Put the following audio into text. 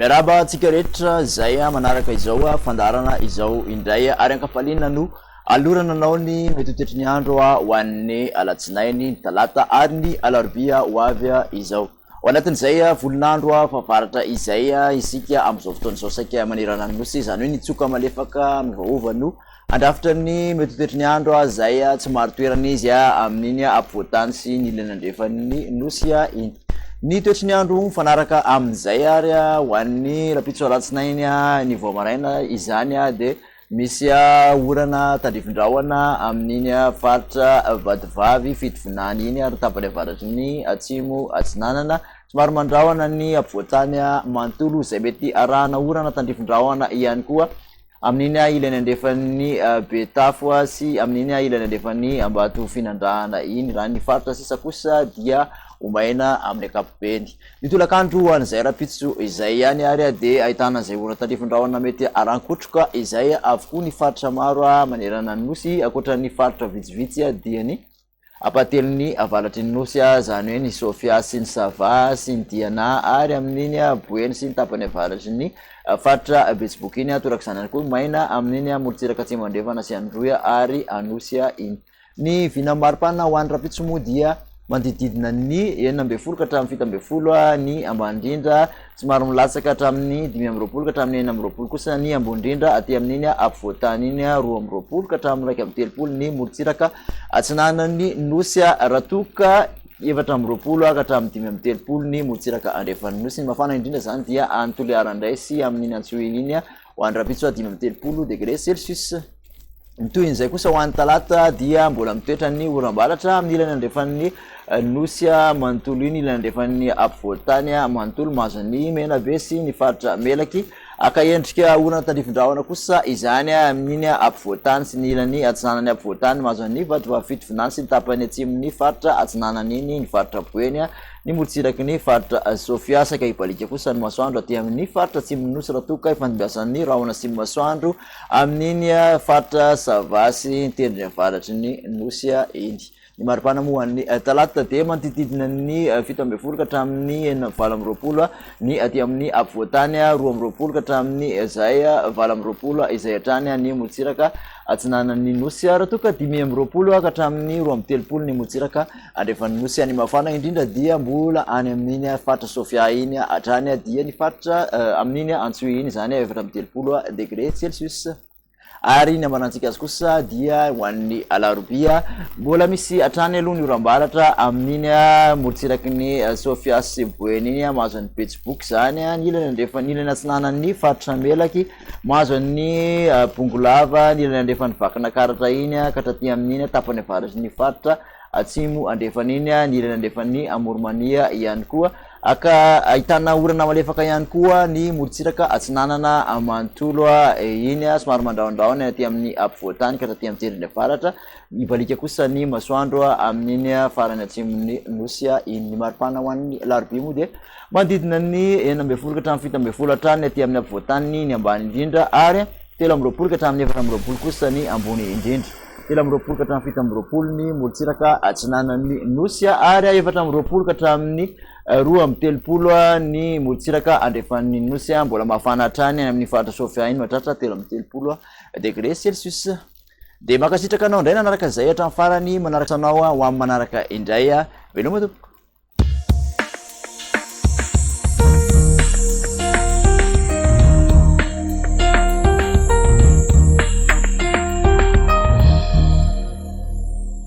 Miaraba atsika rehetra zay manaraka izao fandarana izao indray ary ankafaliana no alorana anao ny mety toetry ny andro ho an'ny alatsinainy talata ary ny alarobia ho avy izao. Ao anatin'izay volonandro favaratra izay isika amin'izao fotoana izao saika manerana ny nosy izany hoe nitsoka malefaka mivaova no andrafitra ny mety toetry ny andro zay tsy maro toerana izy amin'iny ampovoatany sy ny ilana andrefan'ny nosy iny. Ny toetry ny andro mifanaraka amin'izay ary ho an'ny rapitso alatsinainy ny vao maraina izany de misy orana tandrifin-drahona amin'iny faritra vadivavy fitovinany iny ary tapany avaratry ny atsimo atsinanana somary mandrahona ny ampovoatany manontolo izay mety arahana orana tandrifin-drahona ihany koa amin'iny ilany andrefan'ny betafo sy amin'iny ilany andrefan'ny ambato finandrahana iny raha ny faritra sisa kosa dia umaina amin'ny akapobeny. Ny tolakandro an'izay rapitso izay ihany ary de ahitana izay orana tandrifin-drahona mety arankotroka izay avokoa ny faritra maro manerana ny nosy akoatra ny faritra vitsivitsy dia ny apatelon'ny avalatry ny nosy zany hoe ny Sofia sy ny Sava sy ny Diana ary amin'iny Boeny sy ny tapany avalatry ny faritra Betsiboky iny torak'izany koa maina amin'iny morotsiraka atsimo andrefana sy Androya ary Anosy iny. Ny vina maripana ho an'ny rapitso moa dia mandididina ny 9 ka hatramin'ny 7 ny ambandrindra somary milatsaka hatramin'ny 5 ka hatramin'ny 9 kosa ny ambondrindra aty amin'iny ampovoatany iny 2 ka hatramin'ny 3 ny morotsiraka atsinanan'ny nosy ratoka 4 ka hatramin'ny 5 ny morotsiraka andrefan'ny nosy. Ny mafana indrindra zany dia antoliarandray sy amin'iny antsoiny iny ho an'ny rapitso 5 degré Celsius. Toin'izay kosa ho an'ny talata dia mbola mitoetra ny oram-balatra amin'ny ilany andrefan'ny nosy manontolo iny ilany andrefan'ny ampovoatany manontolo mahazo ny Menabe sy ny faritra Melaky aka endrika orana tandrifin-drahona kosa izany amin'iny ampovoatany sy ny ilany atsinanany ampovoatany mahazo ny vadivavy fitovinany sy ny tapany atsimon'ny faritra atsinanany iny ny faritra Boeny ny morotsiraky ny faritra Sofia saika ibalika kosa ny masoandro aty amin'ny faritra atsimon'ny nosy ratoka ifandimbiasan'ny rahona sy masoandro amin'iny faritra Sava sy ny tendrony avaratry ny nosy iny. Ny maripana moa ny talata de manodididina ny 7 ka hatramin'ny 9 ny aty amin'ny ampovoatany 2 ka hatramin'ny izay 9 izay hatrany ny morotsiraka atsinanan'ny nosy ratoka 5 ka hatramin'ny 13 ny morotsiraka andrefan'ny nosy. Ny mafana indrindra dia mbola any amin'iny faritra Sofia iny hatrany dia ny faritra amin'iny Antsoy iny zany 13 degré Celsius. Ary ny ambarantsika azy kosa dia ho an'ny alarobia mbola misy hatrany aloha ny oram-balatra amin'iny morotsiraky ny Sofia sy Boeny iny mahazo ny Betsiboky zany ny ilany andrefan'ny ilany atsinanan'ny faritra Melaky mahazo ny Bongolava ny ilany andrefan'ny Vakinakaratra iny ka hatraty amin'iny tapany avaratry ny faritra atsimo andrefan'iny ny ilany andrefan'ny Amoromania ihany koa aka ahitana orana malefaka ihany koa ny morotsiraka atsinanana manontolo iny somary mandrahondrahona aty amin'ny ampovoatany ka hatraty amin'ny tendrony avaratra ibalika kosa ny masoandro amin'iny farany atsimon'ny nosy iny. Ny maripana ho an'ny alarobia moa de manodidina ny 9 ka hatramin'ny 7 hatrany aty amin'ny ampovoatany ny ambany indrindra ary 13 ka hatramin'ny 14 kosa ny ambony indrindra. 13 ka hatramin'ny 17 ny morotsiraka atsinanan'ny nosy ary 14 ka hatramin'ny 2 ny morotsiraka andrefan'ny nosy mbola mafana hatrany amin'ny faritra Sofia iny mahatratra 13 degré Celsius. De makasitraka anao indray nanaraka izay hatramin'ny farany manaraka anao ho amin'ny manaraka indray veloma tompoko.